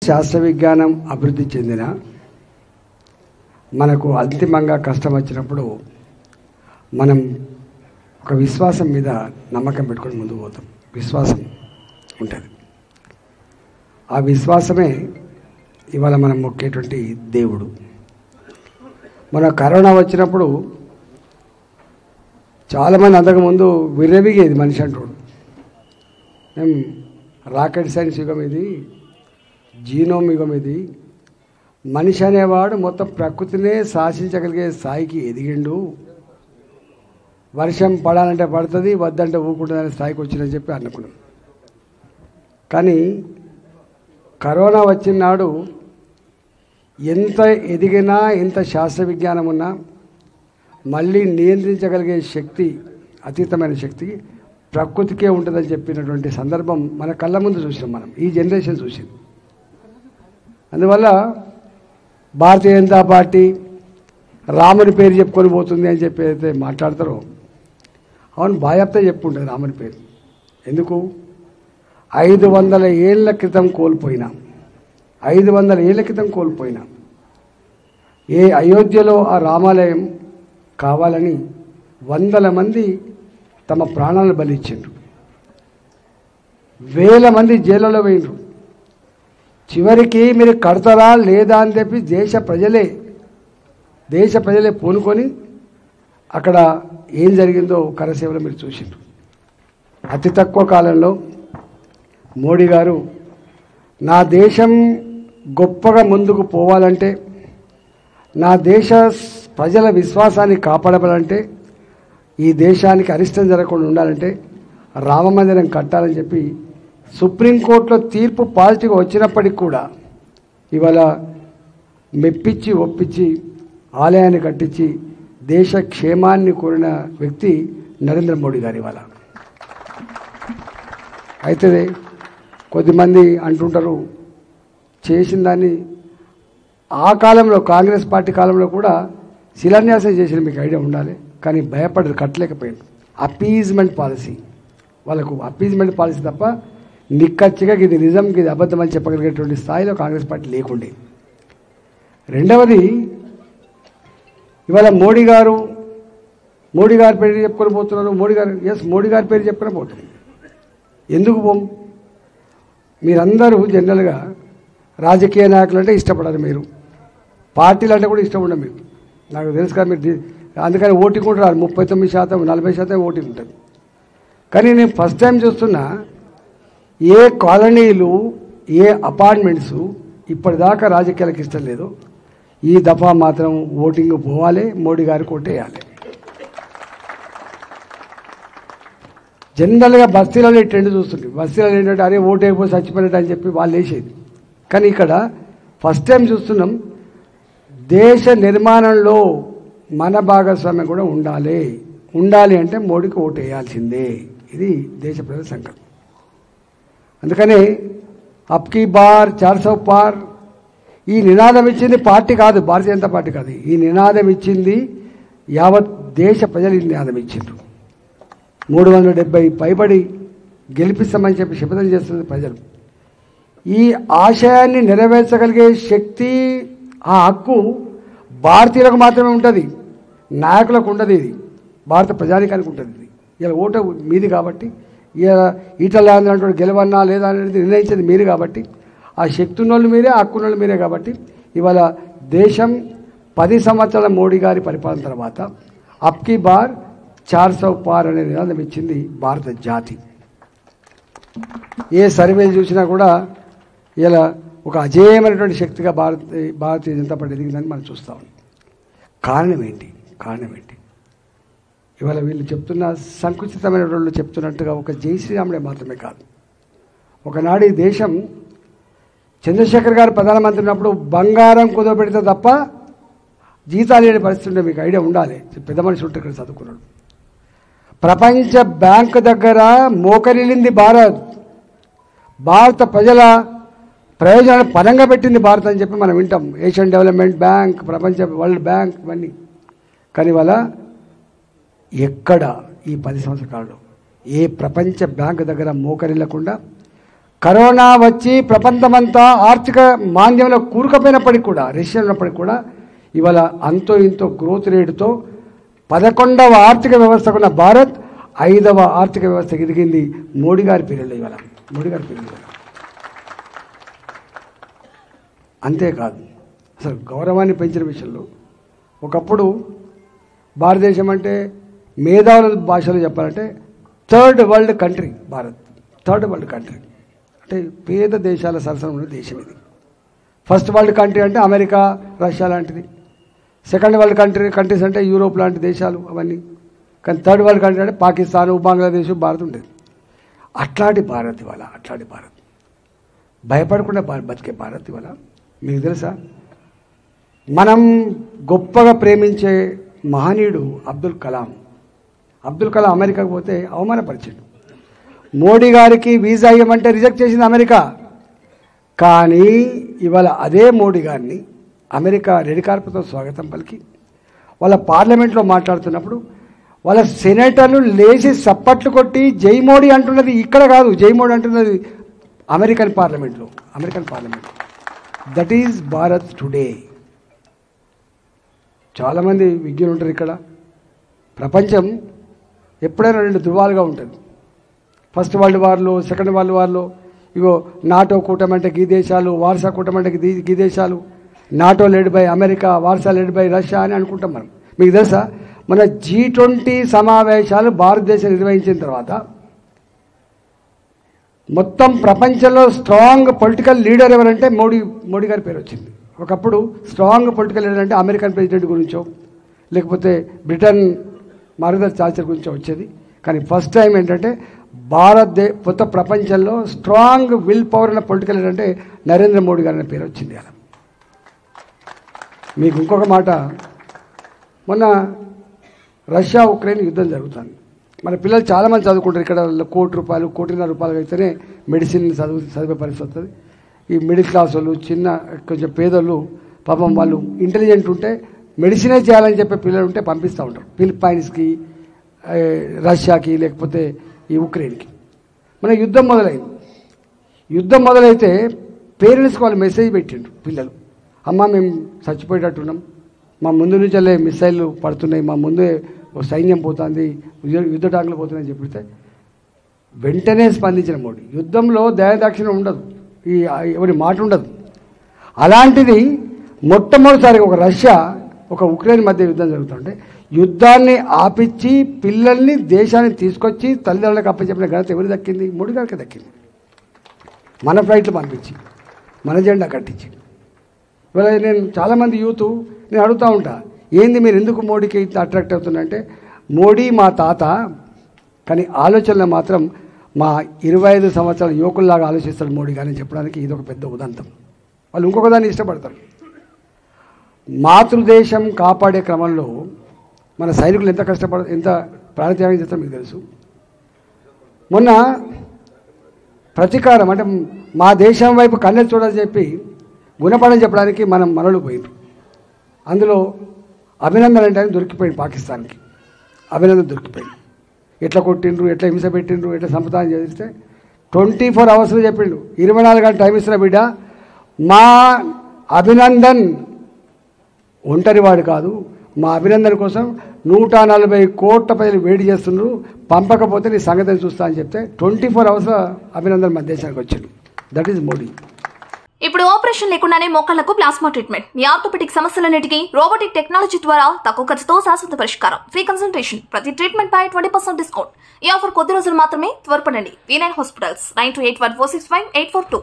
శాస్త్ర విజ్ఞానం అభివృద్ధి చెందిన మనకు అంతిమంగా కష్టం వచ్చినప్పుడు మనం ఒక విశ్వాసం మీద నమ్మకం పెట్టుకొని ముందుకు పోతాం. విశ్వాసం ఉంటుంది. ఆ విశ్వాసమే ఇవాళ మనం మొక్కేటువంటి దేవుడు. మన కరోనా వచ్చినప్పుడు చాలామంది అంతకుముందు విర్రవిగేది మనిషి అంటాడు. మేము రాకెట్ సైన్స్ యుగం ఇది, జీనోమ్ యుగం ఇది, మనిషి అనేవాడు మొత్తం ప్రకృతినే శాసించగలిగే స్థాయికి ఎదిగిండు, వర్షం పడాలంటే పడుతుంది, వద్దంటే ఊకుంటుందనే స్థాయికి వచ్చిందని చెప్పి అనుకున్నాం. కానీ కరోనా వచ్చినాడు ఎంత ఎదిగినా, ఎంత శాస్త్ర విజ్ఞానం ఉన్నా మళ్ళీ నియంత్రించగలిగే శక్తి, అతీతమైన శక్తి ప్రకృతికే ఉంటుందని చెప్పినటువంటి సందర్భం మన కళ్ళ ముందు చూసినాం. మనం ఈ జనరేషన్ చూసింది. అందువల్ల భారతీయ జనతా పార్టీ రాముని పేరు చెప్పుకొని పోతుంది అని చెప్పి అయితే మాట్లాడతారో, అవును బాధ్యత చెప్పుంటుంది రాముని పేరు. ఎందుకు? 500 ఏళ్ల క్రితం కోల్పోయినా, 500 ఏళ్ల క్రితం కోల్పోయినా ఏ అయోధ్యలో ఆ రామాలయం కావాలని 100 మంది తమ ప్రాణాలను బలిచ్చిండ్రు, 1000 మంది జైళ్ళలో పోయిండ్రు. చివరికి మీరు కడతారా లేదా అని చెప్పి దేశ ప్రజలే పూనుకొని అక్కడ ఏం జరిగిందో కరసేవలో మీరు చూసిండ్రు. అతి తక్కువ కాలంలో మోడీ గారు నా దేశం గొప్పగా ముందుకు పోవాలంటే, నా దేశ ప్రజల విశ్వాసాన్ని కాపాడబడాలంటే, ఈ దేశానికి అరిష్టం జరగకుండా ఉండాలంటే రామ మందిరం కట్టాలని చెప్పి సుప్రీంకోర్టులో తీర్పు పాజిటివ్గా వచ్చినప్పటికి కూడా ఇవాళ మెప్పించి ఒప్పించి ఆలయాన్ని కట్టించి దేశ క్షేమాన్ని కోరిన వ్యక్తి నరేంద్ర మోడీ గారు. ఇవాళ అయితే కొద్దిమంది అంటుంటారు చేసిన దాన్ని, ఆ కాలంలో కాంగ్రెస్ పార్టీ కాలంలో కూడా శిలాన్యాసం చేసిన మీకు ఐడియా ఉండాలి, కానీ భయపడరు, కట్టలేకపోయింది. అపీజ్మెంట్ పాలసీ, వాళ్ళకు అపీజ్మెంట్ పాలసీ తప్ప నిక్కచ్చిగా ఇది నిజం ఇది అబద్ధం అని చెప్పగలిగేటువంటి స్థాయిలో కాంగ్రెస్ పార్టీ లేకుండే. రెండవది, ఇవాళ మోడీ గారి పేరు చెప్పుకొని పోతున్నారు. మోడీ గారి పేరు చెప్పుకొని పోతున్నారు. ఎందుకు పోం? మీరందరూ జనరల్గా రాజకీయ నాయకులు అంటే ఇష్టపడరు, మీరు పార్టీలు అంటే కూడా ఇష్టపడరు మీరు, నాకు తెలుసు కదా. మీరు అందుకని ఓటింగ్ కూడా రాదు, 39%, 40% ఓటింగ్ ఉంటుంది. కానీ నేను ఫస్ట్ టైం చూస్తున్నా ఏ కాలనీలు, ఏ అపార్ట్మెంట్స్ ఇప్పటిదాకా రాజకీయాలకు ఇష్టం లేదు, ఈ దఫా మాత్రం ఓటింగ్ పోవాలి, మోడీ గారికి ఓటేయాలి. జనరల్గా బస్తీలలో ట్రెండ్ చూస్తుంది. బస్తీలలో ఏంటంటే అరే ఓటేయకపోతే చచ్చిపోయినట్టు అని చెప్పి వాళ్ళు వేసేది. కానీ ఇక్కడ ఫస్ట్ టైం చూస్తున్నాం, దేశ నిర్మాణంలో మన భాగస్వామ్యం కూడా ఉండాలి అంటే మోడీకి ఓటు వేయాల్సిందే. ఇది దేశ ప్రజల సంకల్పం. అందుకని అబ్కీ బార్ 400 పార్ ఈ నినాదం ఇచ్చింది పార్టీ కాదు, భారతీయ జనతా పార్టీ కాదు. ఈ నినాదం ఇచ్చింది యావత్ దేశ ప్రజలు ఈ నినాదం ఇచ్చిండ్రు. 370 పైబడి గెలిపిస్తామని చెప్పి శపథం చేస్తుంది ప్రజలు. ఈ ఆశయాన్ని నెరవేర్చగలిగే శక్తి, ఆ హక్కు భారతీయులకు మాత్రమే ఉంటుంది, నాయకులకు ఉండదు. ఇది భారత ప్రజానికానికి ఉంటుంది. ఇది ఇలా ఓటు మీది కాబట్టి, ఈటల అన్నటువంటి గెలవన్నా లేదా అనేది నిర్ణయించేది మీరు కాబట్టి, ఆ శక్తి ఉన్నోళ్ళు మీరే, హక్కు ఉన్నోళ్ళు మీరే కాబట్టి ఇవాళ దేశం 10 సంవత్సరాల మోడీ గారి పరిపాలన తర్వాత అబ్కీ బార్ 400 పార్ అనే నినాదం ఇచ్చింది భారత జాతి. ఏ సర్వేలు చూసినా కూడా ఇలా ఒక అజేయమైనటువంటి శక్తిగా భారతీయ జనతా పార్టీ ఎదిగిందని మనం చూస్తూ ఉన్నాం. కారణం ఏంటి? ఇవాళ వీళ్ళు చెప్తున్న సంకుచితమైన వాళ్ళు చెప్తున్నట్టుగా ఒక జై శ్రీరాముడే మాత్రమే కాదు. ఒకనాడు ఈ దేశం చంద్రశేఖర్ గారు ప్రధానమంత్రి ఉన్నప్పుడు బంగారం కుదవబెడితే తప్ప జీతాలు లేని పరిస్థితి ఉండే, మీకు ఐడియా ఉండాలి. పెద్ద మనిషి ఉంటే ఇక్కడ చదువుకున్నాడు. ప్రపంచ బ్యాంకు దగ్గర మోకరిల్లింది భారత ప్రజల ప్రయోజనాలు పరంగా పెట్టింది భారత్ అని చెప్పి మనం వింటాం. ఏషియన్ డెవలప్మెంట్ బ్యాంక్, ప్రపంచ వరల్డ్ బ్యాంక్ ఇవన్నీ. కానీ వాళ్ళ ఎక్కడ ఈ 10 సంవత్సరాల కాలంలో ఏ ప్రపంచ బ్యాంకు దగ్గర మోకరిల్లకుండా కరోనా వచ్చి ప్రపంచమంతా ఆర్థిక మాంద్యంలో కూరుకుపోయినప్పటికీ కూడా, రెసిషన్ ఉన్నప్పటికీ కూడా ఇవాళ అంతో ఇంతో గ్రోత్ రేటుతో 11వ ఆర్థిక వ్యవస్థకున్న భారత్ 5వ ఆర్థిక వ్యవస్థ ఎదిగింది మోడీ గారి పీరియడ్లో. ఇవాళ మోడీ గారి పీరియడ్లో. అంతేకాదు, అసలు గౌరవాన్ని పెంచిన విషయంలో ఒకప్పుడు భారతదేశం అంటే మేధావుల భాషలో చెప్పాలంటే third world country Bharat. Third world country అంటే పేద దేశాల సరసన ఉన్న దేశం ఇది. ఫస్ట్ వరల్డ్ కంట్రీ అంటే అమెరికా, రష్యా లాంటిది. సెకండ్ వరల్డ్ కంట్రీస్ అంటే యూరోప్ లాంటి దేశాలు అవన్నీ. కానీ థర్డ్ వరల్డ్ కంట్రీ అంటే పాకిస్తాన్, బంగ్లాదేశ్, భారత్ ఉండేది. అట్లాంటి భారత్ ఇవాళ, అట్లాంటి భారత్, భయపడకుండా బతికే భారత్ ఇవాళ. మీకు తెలుసా, మనం గొప్పగా ప్రేమించే మహనీయుడు అబ్దుల్ కలాం. అబ్దుల్ కలాం అమెరికాకు పోతే అవమానపరిచాడు. మోడీ గారికి వీసా ఇవ్వమంటే రిజెక్ట్ చేసింది అమెరికా. కానీ ఇవాళ అదే మోడీ గారిని అమెరికా రెడ్ కార్పెట్తో స్వాగతం పలికి వాళ్ళ పార్లమెంట్లో మాట్లాడుతున్నప్పుడు వాళ్ళ సెనేటర్లు లేచి సప్పట్లు కొట్టి జై మోడీ అంటున్నది ఇక్కడ కాదు, జై మోడీ అంటున్నది అమెరికన్ పార్లమెంట్లో. That is Bharat today. చాలామంది విజ్ఞులు ఉంటారు ఇక్కడ. ప్రపంచం ఎప్పుడైనా 2 ధృవాలుగా ఉంటుంది. ఫస్ట్ వరల్డ్ వార్లో, సెకండ్ వరల్డ్ వార్లో ఇగో నాటో కూటమి అంటే గీ దేశాలు, వార్సా కూటమి అంటే గీ దేశాలు, NATO led by America, Warsaw led by Russia అని అనుకుంటాం మనం. మీకు తెలుసా, మన G20 సమావేశాలు భారతదేశం నిర్వహించిన తర్వాత మొత్తం ప్రపంచంలో స్ట్రాంగ్ పొలిటికల్ లీడర్ ఎవరంటే మోడీ గారి పేరు వచ్చింది. ఒకప్పుడు స్ట్రాంగ్ పొలిటికల్ లీడర్ అంటే అమెరికన్ ప్రెసిడెంట్ గురించో లేకపోతే బ్రిటన్ మార్గదర్శి ఛాన్సలర్ గురించో వచ్చేది. కానీ ఫస్ట్ టైం ఏంటంటే మొత్తం ప్రపంచంలో స్ట్రాంగ్ విల్ పవర్ ఉన్న పొలిటికల్ లీడర్ అంటే నరేంద్ర మోడీ గారి అనే పేరు వచ్చింది అలా. మీకు ఇంకొక మాట, మొన్న రష్యా ఉక్రెయిన్ యుద్ధం జరుగుతుంది. మన పిల్లలు చాలామంది చదువుకుంటారు ఇక్కడ. ₹1,00,00,000, ₹1,50,00,000 అయితేనే మెడిసిన్ చదివే పరిస్థితి వస్తుంది. ఈ మిడిల్ క్లాస్ వాళ్ళు, చిన్న కొంచెం పేదోళ్ళు పాపం వాళ్ళు ఇంటెలిజెంట్ ఉంటే మెడిసినే చేయాలని చెప్పే పిల్లలు ఉంటే పంపిస్తూ ఉంటారు ఫిలిప్పైన్స్కి, రష్యాకి, లేకపోతే ఈ ఉక్రెయిన్కి. మన యుద్ధం మొదలైతే పేరెంట్స్కి వాళ్ళు మెసేజ్ పెట్టిండ్రు పిల్లలు, అమ్మ మేము చచ్చిపోయేటట్టున్నాం, మా ముందు నుంచి వెళ్ళే మిసైళ్ళు పడుతున్నాయి, మా ముందే సైన్యం పోతుంది, యుద్ధ టాంకులు పోతున్నాయని చెప్పితే వెంటనే స్పందించిన మోడీ. యుద్ధంలో దయాదాక్షిణ్యం ఉండదు, ఎవరి మాట ఉండదు. అలాంటిది మొట్టమొదటిసారిగా ఒక రష్యా ఒక ఉక్రెయిన్ మధ్య యుద్ధం జరుగుతుంటే యుద్ధాన్ని ఆపించి పిల్లల్ని దేశాన్ని తీసుకొచ్చి తల్లిదండ్రులకు అప్పచెప్పిన ఘనత ఎవరు దక్కింది? మోడీ గారికి దక్కింది. మన ఫ్లైట్లు పంపించి, మన జెండా కట్టించి. ఇవాళ నేను చాలామంది యూత్ నేను అడుగుతూ ఉంటా, ఏంది మీరు ఎందుకు మోడీకి ఇంత అట్రాక్ట్ అవుతున్నారంటే, మోడీ మా తాత, కానీ ఆలోచనలు మాత్రం మా 25 సంవత్సరాల యువకుల్లాగా ఆలోచిస్తాడు మోడీ గారిని చెప్పడానికి ఇది ఒక పెద్ద ఉదంతం. వాళ్ళు ఇంకొక దాన్ని ఇష్టపడతారు. మాతృదేశం కాపాడే క్రమంలో మన సైనికులు ఎంత ప్రాణత్యాగం చేస్తారో మీకు తెలుసు. మొన్న ప్రతీకారం అంటే మా దేశం వైపు కన్నెత్తి చూడాలని చెప్పి గుణపాఠం చెప్పడానికి మనం మనలు పోయిండ్రు. అందులో అభినందన్ అంటే దొరికిపోయింది పాకిస్తాన్కి. అభినందన్ దొరికిపోయింది. ఎట్లా కొట్టిండ్రు, ఎట్లా హింస పెట్టిండ్రు, ఎట్లా సంపదానం చేస్తే 24 అవర్స్లో చెప్పిండు, 24 గంటలు టైం ఇస్తున్నా బిడ్డ, మా అభినందన్ ఒంటరివాడు కాదు, మా అభినందన్ కోసం 140 కోట్ల ప్రజలు వేడి చేస్తున్నారు, పంపకపోతే నీ సంగతిని చూస్తా అని చెప్తే 24 అవర్స్లో అభినందన్ మన దేశానికి వచ్చాడు. That is Modi. ఇప్పుడు ఆపరేషన్ లేకుండానే మోకాళ్లకు ప్లాస్మా ట్రీట్మెంట్. మీ ఆర్థోపెడిక్ సమస్యలన్నిటికీ రోబోటిక్ టెక్నాలజీ ద్వారా తక్కువ ఖర్చుతో శాశ్వత పరిష్కారం. ఫ్రీ కన్సల్టేషన్, ప్రతి ట్రీట్మెంట్ పై 20% డిస్కౌంట్. ఈ ఆఫర్ కొద్ది రోజులు మాత్రమే. త్వరపడండి. V9 hospitals 9281465842.